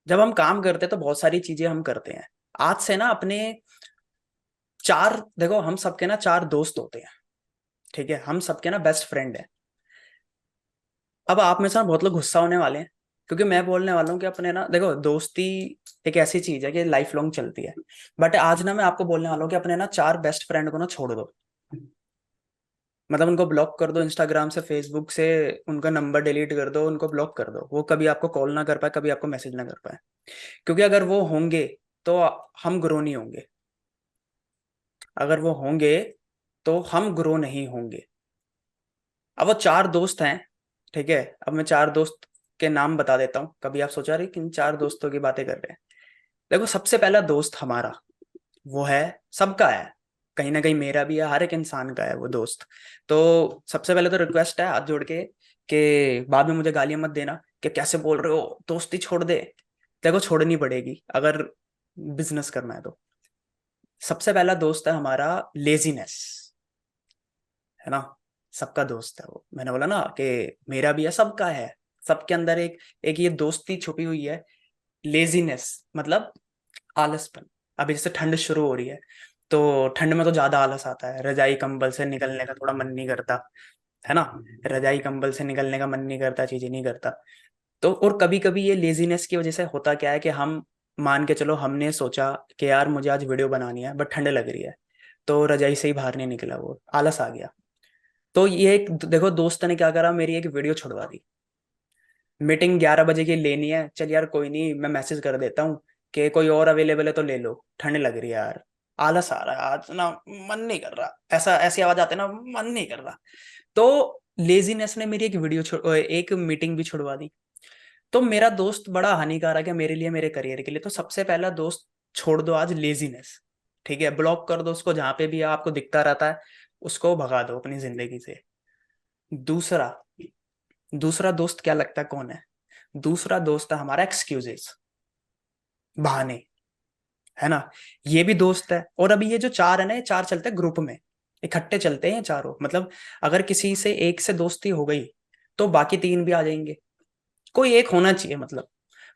जब हम काम करते हैं तो बहुत सारी चीजें हम करते हैं। आज से ना अपने चार, देखो हम सबके ना चार दोस्त होते हैं। ठीक है, हम सबके ना बेस्ट फ्रेंड है। अब आप में से ना बहुत लोग गुस्सा होने वाले हैं, क्योंकि मैं बोलने वाला हूँ कि अपने ना देखो दोस्ती एक ऐसी चीज है कि लाइफ लॉन्ग चलती है। बट आज ना मैं आपको बोलने वाला हूँ कि अपने ना चार बेस्ट फ्रेंड को ना छोड़ दो। मतलब उनको ब्लॉक कर दो, इंस्टाग्राम से, फेसबुक से उनका नंबर डिलीट कर दो, उनको ब्लॉक कर दो। वो कभी आपको कॉल ना कर पाए, कभी आपको मैसेज ना कर पाए। क्योंकि अगर वो होंगे तो हम ग्रो नहीं होंगे। अगर वो होंगे तो हम ग्रो नहीं होंगे। अब वो चार दोस्त हैं। ठीक है, अब मैं चार दोस्त के नाम बता देता हूँ। कभी आप सोचा रहे किन चार दोस्तों की बातें कर रहे हैं। देखो, सबसे पहला दोस्त हमारा वो है, सबका है, कहीं ना कहीं मेरा भी है, हर एक इंसान का है वो दोस्त। तो सबसे पहले तो रिक्वेस्ट है हाथ जोड़ के कि बाद में मुझे गालियां मत देना कि कैसे बोल रहे हो दोस्ती छोड़ दे। देखो, छोड़नी पड़ेगी अगर बिजनेस करना है तो। सबसे पहला दोस्त है हमारा लेजीनेस, है ना। सबका दोस्त है वो, मैंने बोला ना कि मेरा भी है, सबका है। सबके अंदर एक एक ये दोस्ती छुपी हुई है। लेजीनेस मतलब आलसपन। अभी जैसे ठंड शुरू हो रही है, तो ठंड में तो ज्यादा आलस आता है, रजाई कंबल से निकलने का थोड़ा मन नहीं करता, है ना। रजाई कंबल से निकलने का मन नहीं करता, चीजें नहीं करता। तो और कभी कभी ये लेजीनेस की वजह से होता क्या है कि हम, मान के चलो हमने सोचा कि यार मुझे आज वीडियो बनानी है बट ठंड लग रही है, तो रजाई से ही बाहर नहीं निकला, वो आलस आ गया। तो ये एक देखो दोस्त ने क्या करा, मेरी एक वीडियो छुड़वा दी। मीटिंग 11 बजे की लेनी है, चल यार कोई नहीं, मैं मैसेज कर देता हूँ कि कोई और अवेलेबल है तो ले लो, ठंड लग रही है यार, आलस आ रहा है आज ना, मन नहीं कर रहा, ऐसा ऐसी आवाज आती है ना, मन नहीं कर रहा। तो लेजीनेस ने मेरी एक एक मीटिंग भी छुड़वा दी। तो मेरा दोस्त बड़ा हानिकारक है मेरे लिए, मेरे करियर के लिए। तो सबसे पहला दोस्त छोड़ दो आज, लेजीनेस। ठीक है, ब्लॉक कर दो उसको, जहां पे भी आपको दिखता रहता है उसको भगा दो अपनी जिंदगी से। दूसरा, दूसरा दोस्त क्या लगता है कौन है? दूसरा दोस्त है हमारा एक्सक्यूजेस, बहाने, है ना। ये भी दोस्त है। और अभी ये जो चार है ना, ये चार चलते हैं ग्रुप में, इकट्ठे चलते हैं चारों। मतलब अगर किसी से एक से दोस्ती हो गई तो बाकी तीन भी आ जाएंगे। कोई एक होना चाहिए मतलब।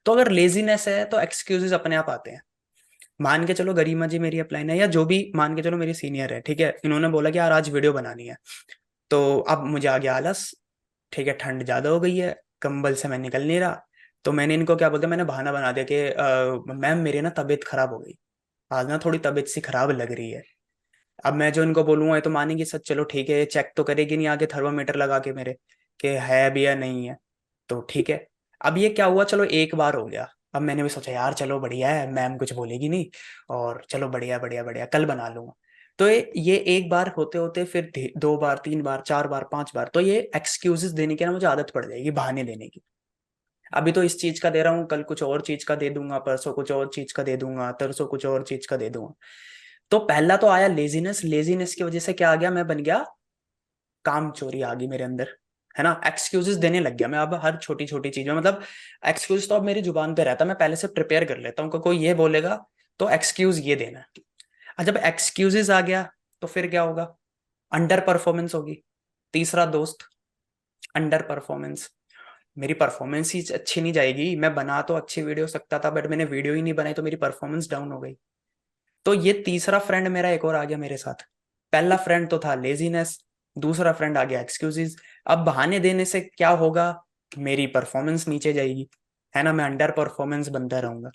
तो अगर लेजीनेस है तो एक्सक्यूजेस अपने आप आते हैं। मान के चलो गरिमा जी मेरी अपलाइन है, या जो भी, मान के चलो मेरी सीनियर है, ठीक है, इन्होंने बोला कि यार आज वीडियो बनानी है। तो अब मुझे आ गया आलस। ठीक है, ठंड ज्यादा हो गई है, कंबल से मैं निकल नहीं रहा। तो मैंने इनको क्या बोलते, मैंने बहाना बना दिया कि मैम मेरी ना तबीयत खराब हो गई, आज ना थोड़ी तबीयत सी खराब लग रही है। अब मैं जो इनको बोलूंगा ये तो मानेगी सच, चलो ठीक है, ये चेक तो करेगी नहीं आके थर्मामीटर लगा के मेरे, कि है भी या नहीं है। तो ठीक है। अब ये क्या हुआ, चलो एक बार हो गया। अब मैंने भी सोचा यार चलो बढ़िया है, मैम कुछ बोलेगी नहीं, और चलो बढ़िया बढ़िया बढ़िया, कल बना लूंगा। तो ये एक बार होते होते फिर दो बार, तीन बार, चार बार, पांच बार, तो ये एक्सक्यूजेस देने की ना मुझे आदत पड़ जाएगी, बहाने देने की। अभी तो इस चीज का दे रहा हूँ, कल कुछ और चीज का दे दूंगा, परसों कुछ और चीज का दे दूंगा, तरसों कुछ और चीज का दे दूंगा। तो पहला तो आया लेजीनेस, लेजीनेस की वजह से क्या आ गया, मैं बन गया काम चोरी, आ गई मेरे अंदर, है ना। एक्सक्यूजेस देने लग गया मैं अब हर छोटी छोटी चीज में। मतलब एक्सक्यूज तो अब मेरी जुबान पे रहता है, मैं पहले से प्रिपेयर कर लेता हूँ कि कोई ये बोलेगा तो एक्सक्यूज ये देना है। और जब एक्सक्यूजेस आ गया तो फिर क्या होगा, अंडर परफॉर्मेंस होगी। तीसरा दोस्त, अंडर परफॉर्मेंस। मेरी परफॉर्मेंस ही अच्छी नहीं जाएगी, मैं बना तो अच्छी वीडियो सकता था बट मैंने वीडियो ही नहीं बनाई, तो मेरी परफॉर्मेंस डाउन हो गई। तो ये तीसरा फ्रेंड मेरा एक और आ गया मेरे साथ। पहला फ्रेंड तो था लेजीनेस, दूसरा फ्रेंड आ गया एक्सक्यूजेस। अब बहाने देने से क्या होगा, मेरी परफॉर्मेंस नीचे जाएगी, है ना, मैं अंडर परफॉर्मेंस बनता रहूंगा।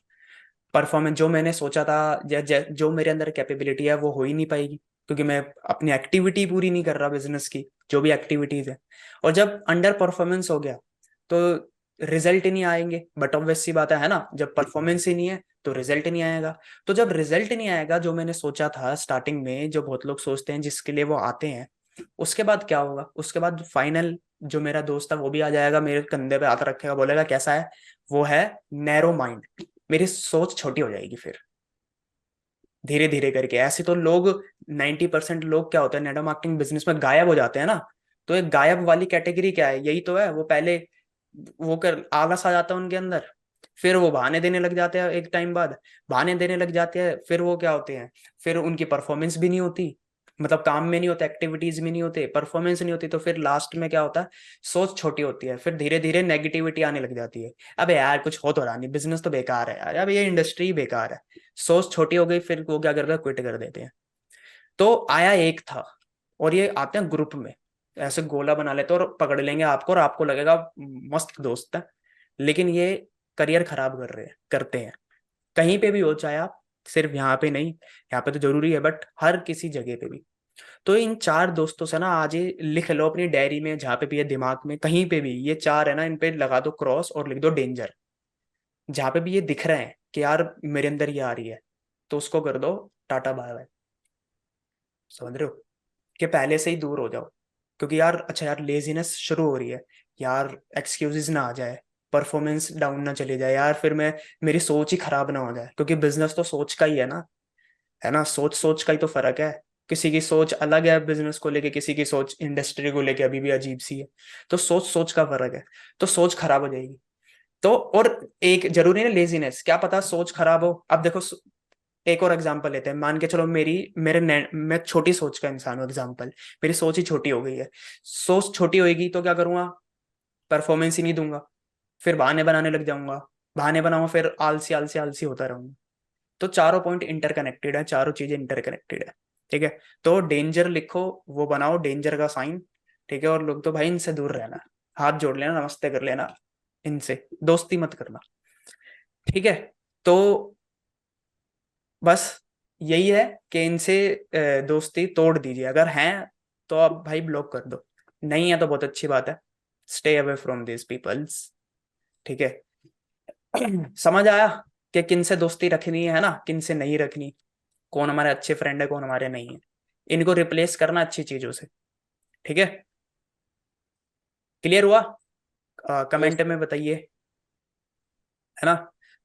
परफॉर्मेंस जो मैंने सोचा था, जो मेरे अंदर कैपेबिलिटी है वो हो ही नहीं पाएगी, क्योंकि मैं अपनी एक्टिविटी पूरी नहीं कर रहा बिजनेस की, जो भी एक्टिविटीज है। और जब अंडर परफॉर्मेंस हो गया तो रिजल्ट ही नहीं आएंगे, बट ऑब्वियस सी बात है ना, जब परफॉर्मेंस ही नहीं है तो रिजल्ट नहीं आएगा। तो जब रिजल्ट नहीं आएगा, जो मैंने सोचा था स्टार्टिंग में, जो बहुत लोग सोचते हैं जिसके लिए वो आते हैं, उसके बाद क्या होगा, उसके बाद फाइनल जो मेरा दोस्त है वो भी आ जाएगा, मेरे कंधे पे हाथ रखेगा, बोलेगा कैसा है, वो है नैरो माइंड। मेरी सोच छोटी हो जाएगी फिर, धीरे धीरे करके। ऐसे तो लोग, 90% लोग क्या होता है नेटवर्क मार्केटिंग बिजनेस में गायब हो जाते हैं ना। तो एक गायब वाली कैटेगरी क्या है, यही तो है। वो पहले वो कर आलस आ जाता है उनके अंदर, फिर वो बहाने देने लग जाते हैं, एक टाइम बाद बहाने देने लग जाते हैं, फिर वो क्या होते हैं, फिर उनकी परफॉर्मेंस भी नहीं होती, मतलब काम में नहीं होते, एक्टिविटीज में नहीं होते, परफॉर्मेंस नहीं होती, तो फिर लास्ट में क्या होता है, सोच छोटी होती है, फिर धीरे धीरे नेगेटिविटी आने लग जाती है। अबे यार कुछ हो तो रहा नहीं, बिजनेस तो बेकार है यार, अब ये इंडस्ट्री बेकार है। सोच छोटी हो गई, फिर वो क्या करता है, क्विट कर देते हैं। तो आया एक था, और ये आते हैं ग्रुप में, ऐसे गोला बना लेते हैं और पकड़ लेंगे आपको, और आपको लगेगा मस्त दोस्त है, लेकिन ये करियर खराब कर रहे हैं, करते हैं। कहीं पे भी हो, चाहे आप, सिर्फ यहाँ पे नहीं, यहाँ पे तो जरूरी है, बट हर किसी जगह पे भी। तो इन चार दोस्तों से ना आज ये लिख लो अपनी डायरी में, जहाँ पे भी है, दिमाग में कहीं पे भी, ये चार है ना, इन पे लगा दो क्रॉस और लिख दो डेंजर। जहाँ पे भी ये दिख रहे हैं कि यार मेरे अंदर ये आ रही है, तो उसको कर दो टाटा बाय बाय। समझ रहे हो, कि पहले से ही दूर हो जाओ। क्योंकि यार अच्छा यार लेजीनेस शुरू हो रही है, यार एक्सक्यूजेस ना आ जाए, परफॉर्मेंस डाउन ना चले जाए यार, फिर मैं, मेरी सोच ही खराब ना हो जाए, क्योंकि बिजनेस तो सोच का ही है ना, है ना, सोच सोच का ही तो फर्क है। किसी की सोच अलग है बिजनेस को लेके, किसी की सोच इंडस्ट्री को लेके अभी भी अजीब सी है। तो सोच सोच का फर्क है, तो सोच खराब हो जाएगी। तो और एक जरूरी है लेजीनेस, क्या पता सोच खराब हो। अब देखो, एक और एग्जांपल लेते हैं, मान के चलो मैं छोटी सोच का इंसान हूँ, एग्जांपल, मेरी सोच ही छोटी हो गई है। सोच छोटी होगी तो क्या करूंगा, परफॉर्मेंस ही नहीं दूंगा, फिर बहाने बनाने लग जाऊंगा, बहाने बनाऊंगा, फिर आलसी आलसी आलसी होता रहूंगा। तो चारों पॉइंट इंटरकनेक्टेड है, चारों चीजें इंटरकनेक्टेड है। ठीक है, तो डेंजर लिखो, वो बनाओ डेंजर का साइन। ठीक है, और लोग तो भाई इनसे दूर रहना, हाथ जोड़ लेना, नमस्ते कर लेना, इनसे दोस्ती मत करना। ठीक है, तो बस यही है कि इनसे दोस्ती तोड़ दीजिए, अगर हैं तो आप भाई ब्लॉक कर दो, नहीं है तो बहुत अच्छी बात है, stay away from this peoples. ठीक है। समझ आया कि किन से दोस्ती रखनी है ना, किन से नहीं रखनी, कौन हमारे अच्छे फ्रेंड है, कौन हमारे नहीं है, इनको रिप्लेस करना अच्छी चीजों से। ठीक है, क्लियर हुआ? Yes comment sir. में बताइए, है ना।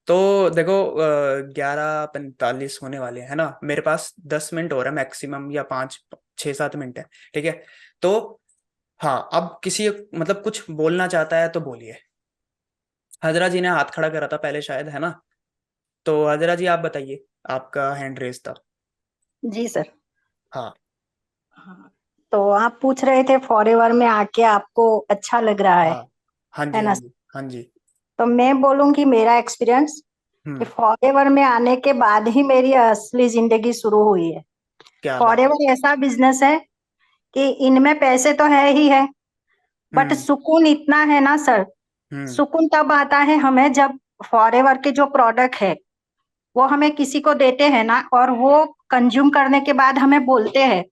तो देखो 11:45 होने वाले हैं ना, मेरे पास 10 मिनट हो रहा है मैक्सिमम, या 5 6 7 मिनट है। ठीक है, तो हाँ, अब किसी मतलब कुछ बोलना चाहता है तो बोलिए। हजरा जी ने हाथ खड़ा करा था पहले शायद, है ना, तो हजरा जी आप बताइए, आपका हैंड रेस था। जी सर। हाँ हाँ, तो आप पूछ रहे थे फॉरएवर में आके आपको अच्छा लग रहा हाँ हाँ है जी, हाँ ना? जी, हाँ जी। तो मैं बोलूंगी मेरा एक्सपीरियंस कि हम्म। फॉरएवर में आने के बाद ही मेरी असली जिंदगी शुरू हुई है। क्या बात है। फॉरएवर ऐसा बिजनेस है कि इनमें पैसे तो है ही है, बट हम्म। सुकून इतना है ना सर। हम्म। सुकून तब आता है हमें जब फॉरएवर के जो प्रोडक्ट है वो हमें किसी को देते हैं ना, और वो कंज्यूम करने के बाद हमें बोलते हैं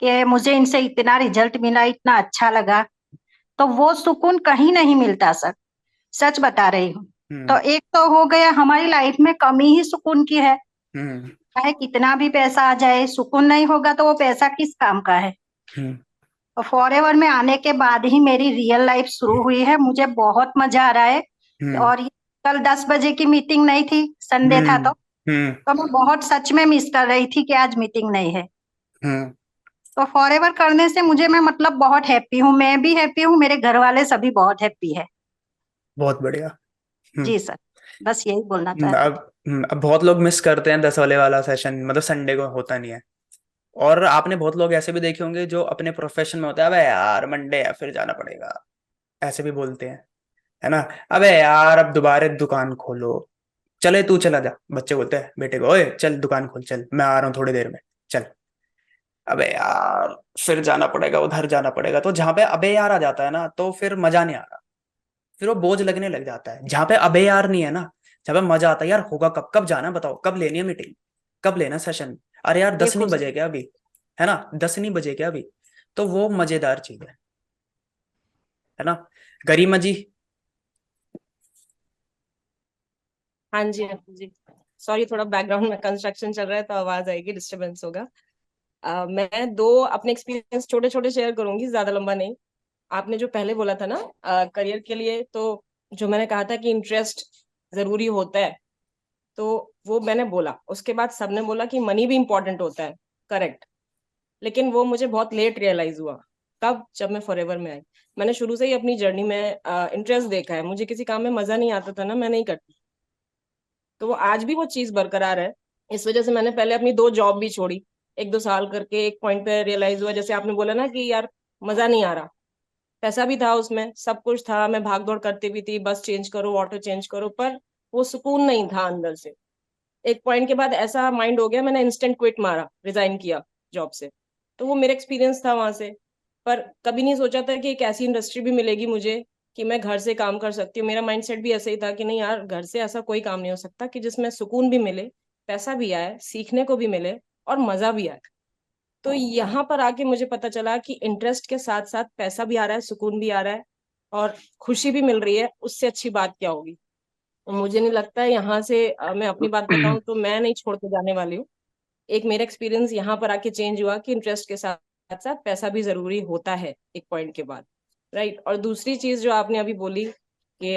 कि मुझे इनसे इतना रिजल्ट मिला, इतना अच्छा लगा। तो वो सुकून कहीं नहीं मिलता सर, सच बता रही हूँ। तो हम्म। एक तो हो गया हमारी लाइफ में कमी ही सुकून की है। हम्म। चाहे कितना भी पैसा आ जाए, सुकून नहीं होगा तो वो पैसा किस काम का है। हम्म। और फॉरएवर में आने के बाद ही मेरी रियल लाइफ शुरू हुई है, मुझे बहुत मजा आ रहा है। हम्म। और ये कल 10 बजे की मीटिंग नहीं थी, संडे था, हम्म। हम्म। तो मैं बहुत सच में मिस कर रही थी कि आज मीटिंग नहीं है। हम्म। तो फॉरएवर करने से मुझे, मैं मतलब बहुत हैप्पी हूँ, मैं भी हैप्पी हूँ, मेरे घर वाले सभी बहुत हैप्पी है। बहुत बढ़िया। हम्म। जी सर, बस यही बोलना चाहती थी। अब बहुत लोग मिस करते हैं 10 वाले वाला सेशन, मतलब संडे को होता नहीं है। और आपने बहुत लोग ऐसे भी देखे होंगे जो अपने प्रोफेशन में होते हैं, अबे यार मंडे है फिर जाना पड़ेगा, ऐसे भी बोलते हैं, है ना। अबे यार अब दोबारा दुकान खोलो, चले तू चला जा, बच्चे बोलते हैं बेटे को, ओए चल दुकान खोल, चल मैं आ रहा हूँ थोड़ी देर में, चल। अबे यार फिर जाना पड़ेगा, उधर जाना पड़ेगा, तो जहां पे अबे यार आ जाता है ना, तो फिर मजा नहीं आ रहा, फिर वो बोझ लगने लग जाता है। जहां पे अबे यार नहीं है ना, जहां पे मजा आता है, यार होगा कब, कब जाना है बताओ, कब लेनी है मीटिंग, कब लेना सेशन, अरे यार 10 नहीं बिल्कुल बजे सर। क्या अभी, है ना, 10 नहीं बजे क्या अभी। तो वो मजेदार चीज है ना। गरिमा जी। हाँ जी, हाँ जी। सॉरी, थोड़ा बैकग्राउंड में कंस्ट्रक्शन चल रहा है तो आवाज आएगी, डिस्टरबेंस होगा। मैं दो अपने एक्सपीरियंस छोटे छोटे शेयर करूंगी, ज्यादा लंबा नहीं। आपने जो पहले बोला था ना करियर के लिए, तो जो मैंने कहा था कि इंटरेस्ट जरूरी होता है, तो वो मैंने बोला। उसके बाद सबने बोला कि मनी भी इंपॉर्टेंट होता है, करेक्ट। लेकिन वो मुझे बहुत लेट रियलाइज हुआ। तब जब मैं फॉरएवर में आई, मैंने शुरू से ही अपनी जर्नी में इंटरेस्ट देखा है। मुझे किसी काम में मजा नहीं आता था ना, मैं नहीं करती। तो वो आज भी वो चीज बरकरार है। इस वजह से मैंने पहले अपनी दो जॉब भी छोड़ी। 1-2 साल करके एक पॉइंट पे रियलाइज हुआ, जैसे आपने बोला ना कि यार मजा नहीं आ रहा, पैसा भी था उसमें, सब कुछ था, मैं भाग दौड़ करती भी थी, बस चेंज करो, ऑटो चेंज करो, पर वो सुकून नहीं था अंदर से। एक पॉइंट के बाद ऐसा माइंड हो गया, मैंने इंस्टेंट क्विट मारा, रिजाइन किया जॉब से। तो वो मेरा एक्सपीरियंस था वहां से। पर कभी नहीं सोचा था कि एक ऐसी इंडस्ट्री भी मिलेगी मुझे कि मैं घर से काम कर सकती हूँ। मेरा माइंडसेट भी ऐसे ही था कि नहीं यार, घर से ऐसा कोई काम नहीं हो सकता कि जिसमें सुकून भी मिले, पैसा भी आए, सीखने को भी मिले और मजा भी आए। तो यहाँ पर आके मुझे पता चला कि इंटरेस्ट के साथ साथ पैसा भी आ रहा है, सुकून भी आ रहा है और खुशी भी मिल रही है, उससे अच्छी बात क्या होगी। मुझे नहीं लगता है यहाँ से मैं अपनी बात बताऊं तो मैं नहीं छोड़ के जाने वाली हूँ। एक मेरा एक्सपीरियंस यहाँ पर आके चेंज हुआ कि इंटरेस्ट के साथ साथ पैसा भी जरूरी होता है एक पॉइंट के बाद, राइट। और दूसरी चीज जो आपने अभी बोली कि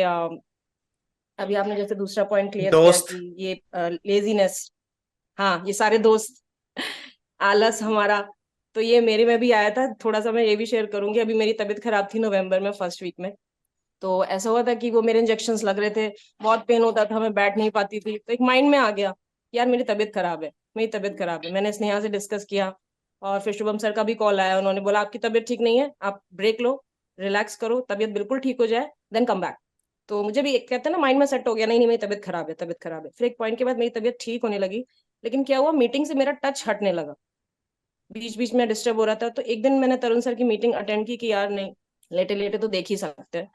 अभी आपने जैसे दूसरा पॉइंट क्लियर किया दोस्त। कि ये लेजीनेस, हाँ ये सारे दोस्त आलस हमारा, तो ये मेरे में भी आया था थोड़ा सा। मैं ये भी शेयर करूंगी, अभी मेरी तबीयत खराब थी नवंबर में फर्स्ट वीक में। तो ऐसा हुआ था कि वो मेरे इंजेक्शंस लग रहे थे, बहुत पेन होता था, मैं बैठ नहीं पाती थी। तो एक माइंड में आ गया यार मेरी तबीयत खराब है, मेरी तबीयत खराब है। मैंने स्नेहा से डिस्कस किया और फिर शुभम सर का भी कॉल आया, उन्होंने बोला आपकी तबीयत ठीक नहीं है, आप ब्रेक लो, रिलैक्स करो, तबीयत बिल्कुल ठीक हो जाए देन कम बैक। तो मुझे भी एक कहते हैं ना माइंड में सेट हो गया, नहीं नहीं मेरी तबीयत खराब है, तबीयत खराब है। फिर एक पॉइंट के बाद मेरी तबीयत ठीक होने लगी, लेकिन क्या हुआ, मीटिंग से मेरा टच हटने लगा, बीच बीच में डिस्टर्ब हो रहा था। तो एक दिन मैंने तरुण सर की मीटिंग अटेंड की कि यार नहीं, लेटे लेटे तो देख ही सकते हैं।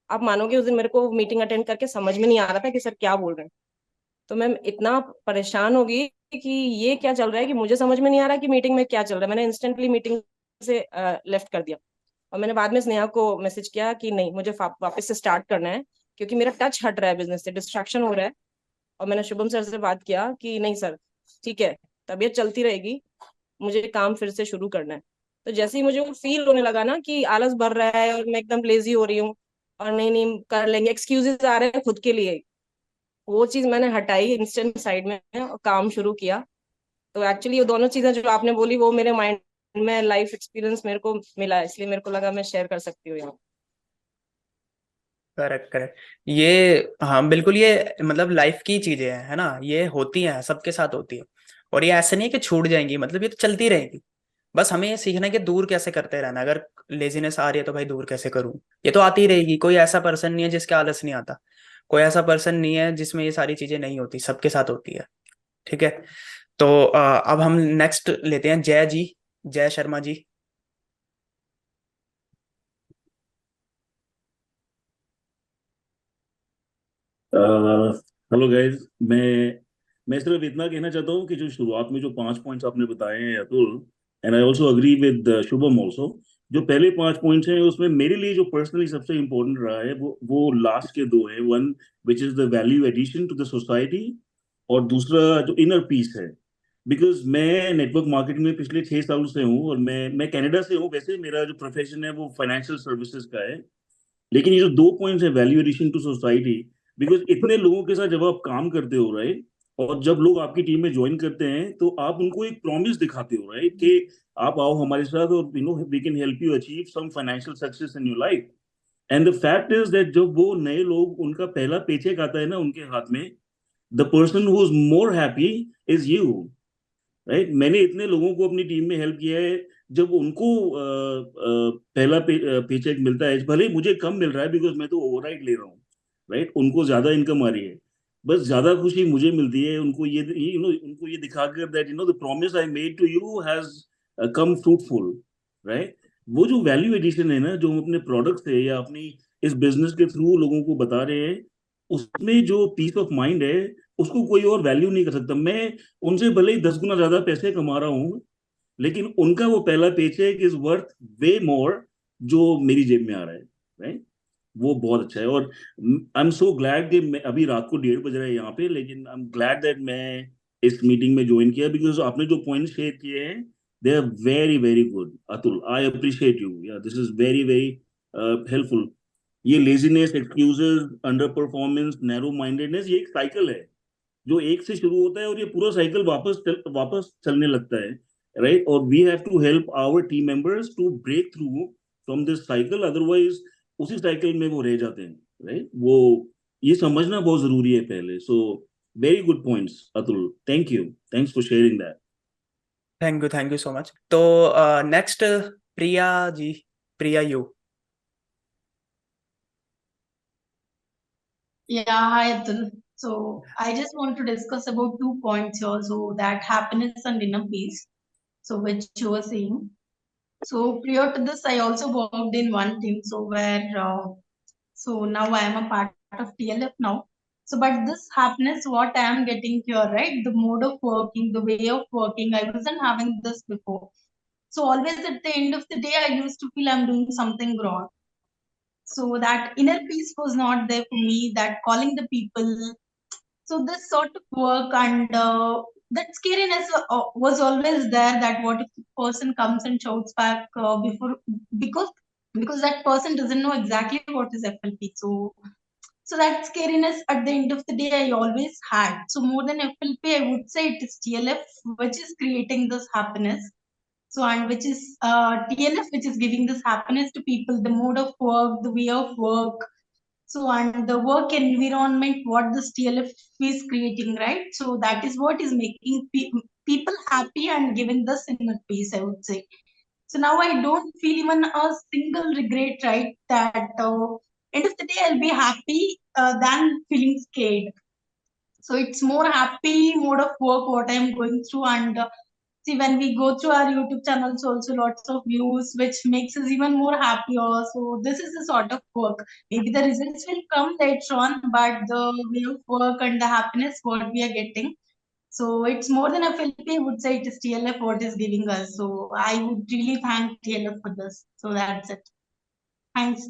आप मानोगे उस दिन मेरे को मीटिंग अटेंड करके समझ में नहीं आ रहा था कि सर क्या बोल रहे हैं। तो मैं इतना परेशान हो गई कि ये क्या चल रहा है, कि मुझे समझ में नहीं आ रहा कि मीटिंग में क्या चल रहा है। मैंने इंस्टेंटली मीटिंग से लेफ्ट कर दिया और मैंने बाद में स्नेहा को मैसेज किया कि नहीं मुझे वापस से स्टार्ट करना है, क्योंकि मेरा टच हट रहा है बिजनेस से, डिस्ट्रैक्शन हो रहा है। और मैंने शुभम सर से बात किया कि नहीं सर ठीक है, तबीयत चलती रहेगी, मुझे काम फिर से शुरू करना है। तो जैसे ही मुझे वो फील होने लगा ना कि आलस भर रहा है और मैं एकदम लेजी हो रही हूँ और नहीं नहीं कर लेंगे, एक्सक्यूजेस आ रहे हैं खुद के लिए, वो चीज मैंने हटाई इंस्टेंट साइड में और काम शुरू किया। तो एक्चुअली ये दोनों चीजें जो आपने बोली वो मेरे माइंड में लाइफ एक्सपीरियंस मेरे को मिला है, इसलिए मेरे को लगा मैं शेयर कर सकती हूँ यहाँ। Correct correct. ये हाँ बिल्कुल, ये मतलब लाइफ की चीजें हैं, है ना, ये होती हैं, सबके साथ होती है। और ये ऐसे नहीं है कि छूट जाएंगी, मतलब ये तो चलती रहेगी। बस हमें ये सीखना है कि दूर कैसे करते रहना। अगर लेजीनेस आ रही है तो भाई दूर कैसे करूं, ये तो आती ही रहेगी। कोई ऐसा पर्सन नहीं है जिसके आलस नहीं आता, कोई ऐसा पर्सन नहीं है जिसमें ये सारी चीजें नहीं होती, सबके साथ होती है। ठीक है। तो अब हम नेक्स्ट लेते हैं जय जी, जय शर्मा जी। Hello guys. मैं सिर्फ इतना कहना चाहता हूँ कि जो शुरुआत में जो 5 पॉइंट्स आपने बताए हैं Atul, and I also agree with Shubham also. जो पहले 5 पॉइंट्स हैं उसमें मेरे लिए जो पर्सनली सबसे इम्पोर्टेंट रहा है वो लास्ट के दो है। One which is the value addition to the society, और दूसरा जो इनर पीस है। बिकॉज मैं नेटवर्क मार्केटिंग में पिछले 6 साल से हूँ, और मैं कनाडा से हूँ। वैसे मेरा जो प्रोफेशन है वो फाइनेंशियल सर्विसेज का है, लेकिन ये जो 2 पॉइंट्स है value addition to society, because इतने लोगों के साथ जब आप काम करते हो, राइट, और जब लोग आपकी टीम में ज्वाइन करते हैं तो आप उनको एक प्रॉमिस दिखाते हो, राइट, कि आप आओ हमारे साथ और we can help you achieve some financial success in your life. And the fact is that जब वो नए लोग उनका पहला पेचेक आता है ना उनके हाथ में, the person who is more happy is you, right. मैंने इतने लोगों को अपनी टीम में हेल्प किया है, जब उनको पहला पेचेक मिलता है, भले ही मुझे कम मिल रहा है बिकॉज मैं तो ओवरराइड ले रहा हूँ, राइट, उनको ज्यादा इनकम आ रही है, बस ज्यादा खुशी मुझे मिलती है उनको ये उनको ये दिखाकर that the promise I made to you has come fruitful, right. वो जो वैल्यू एडिशन है ना, जो हम अपने प्रोडक्ट से या अपनी इस बिजनेस के थ्रू लोगों को बता रहे हैं, उसमें जो पीस ऑफ माइंड है उसको कोई और वैल्यू नहीं कर सकता। मैं उनसे भले ही 10 गुना ज्यादा पैसे कमा रहा हूँ, लेकिन उनका वो पहला पेचेक इज वर्थ वे मोर जो मेरी जेब में आ रहा है, राइट। वो बहुत अच्छा है। और आई एम सो ग्लैड कि मैं अभी रात को 1:30 बज रहा है यहाँ पे, लेकिन आई एम ग्लैड दैट मैं इस मीटिंग में ज्वाइन किया, बिकॉज आपने जो पॉइंट शेयर किए हैं they are very very good Atul. I appreciate you, yeah this is very very helpful. ये laziness, excuses, under performance, narrow mindedness, ये एक साइकिल है जो एक से शुरू होता है और ये पूरा साइकिल वापस चलने लगता है, राइट। और we have to help our team members to break through from this cycle, otherwise उसी साइकिल में वो रह जाते हैं, राइट। वो ये समझना बहुत जरूरी है पहले। So very good points Atul, thank you, thanks for sharing that. Thank you so much. तो next Priya ji, Priya you. Yeah, hi Atul. So I just want to discuss about 2 points here. So that happiness and inner peace. So which you were saying. So prior to this, I also worked in one team. So where so now I am a part of TLF now. So but this happiness, what I am getting here, right? The mode of working, the way of working, I wasn't having this before. So always at the end of the day, I used to feel I'm doing something wrong. So that inner peace was not there for me. That calling the people, so this sort of work and that scariness was always there. That what if the person comes and shouts back before, because because that person doesn't know exactly what is FLP. So that scariness at the end of the day I always had. So more than FLP, I would say it is TLF which is creating this happiness. So and which is TLF which is giving this happiness to people, the mode of work, the way of work, so, and the work environment, what this TLF is creating, right? So, that is what is making people happy and giving this inner peace, I would say. So, now I don't feel even a single regret, right? That end of the day, I'll be happy than feeling scared. So, it's more happy mode of work, what I'm going through, and see, when we go through our YouTube channels, also lots of views, which makes us even more happier. So this is the sort of work. Maybe the results will come later on, but the way of work and the happiness what we are getting. So it's more than a FLP. I would say it is TLF what is giving us. So I would really thank TLF for this. So that's it. Thanks.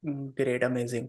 Great, amazing.